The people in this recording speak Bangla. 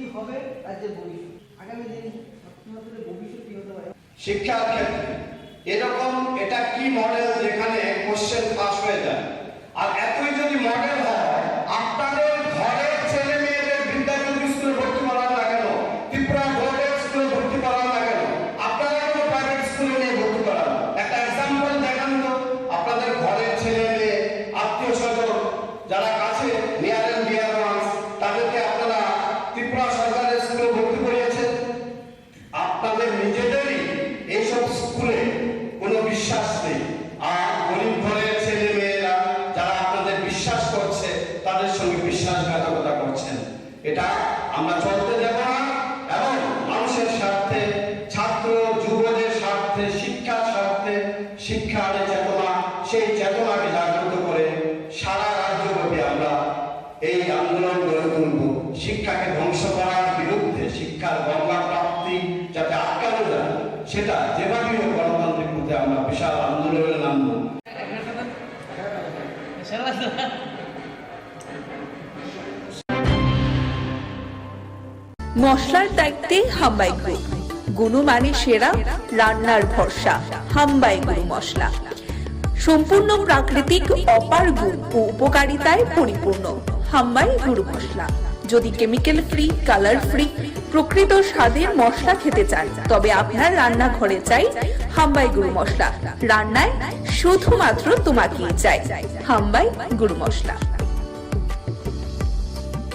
কি হবে রাজ্যের ভবিষ্যৎ, আগামী দিন ছাত্রছাত্রীদের ভবিষ্যৎ কি হতে পারে। শিক্ষার ক্ষেত্রে এরকম এটা কি মডেল যেখানে কোশ্চেন পাস হয়ে যায়, আর এতই যদি মডেল হয় আপনাদের ঘরের ছেলে মেয়েদের বিদ্যাজ্যোতি স্কুলে ভর্তি করান না কেন, ত্রিপুরা বোর্ডের স্কুলে ভর্তি করান না কেন, আপনারা কেন প্রাইভেট স্কুলে নিয়ে ভর্তি করান? একটা এক্সাম্পল দেখান তো। আপনাদের ঘরের ছেলে মেয়ে আত্মীয় স্বজন যারা কাছে নিয়ার এন্ড ডিয়ার ওয়ান্স তাদেরকে আপনারা ত্রিপুরা সরকারের স্কুলে ভর্তি করিয়েছেন। আপনাদের নিজেদেরই এইসব স্কুলে কোনো বিশ্বাস নেই, আর গরিব ঘরের ছেলে মেয়েরা যারা আপনাদের বিশ্বাস করছে তাদের সঙ্গে বিশ্বাসঘাতকতা করছেন। এটা আমরা চলতে দেব না, এবং মানুষের স্বার্থে, ছাত্র যুবদের স্বার্থে, শিক্ষার স্বার্থে, শিক্ষার চেতনা, সেই চেতনাকে জাগ্রত করে সারা রাজ্যব্যাপী আমরা এই আন্দোলন গড়ে তুলব। শিক্ষাকে ধ্বংস করার বিরুদ্ধে, শিক্ষার গঙ্গা প্রাপ্তি যাতে আটকানো যায়, সেটা যেভাবে হোক গণতান্ত্রিক পথে আমরা বিশাল আন্দোলনে নামব। মশলার দায়িত্বে হাম্বাই গ্রুপ, গুণমানে সেরা, রান্নার ভরসা। হাম্বাই গুরু মশলা সম্পূর্ণ প্রাকৃতিক, অপার গুণ ও উপকারিতায় পরিপূর্ণ। হাম্বাই গুরু মশলা। যদি কেমিক্যাল ফ্রি, কালার ফ্রি, প্রকৃত স্বাদের মশলা খেতে চান, তবে আপনার রান্নাঘরে চাই হাম্বাই গুরু মশলা। রান্নায় শুধুমাত্র তোমাকেই চাই হাম্বাই গুরু মশলা।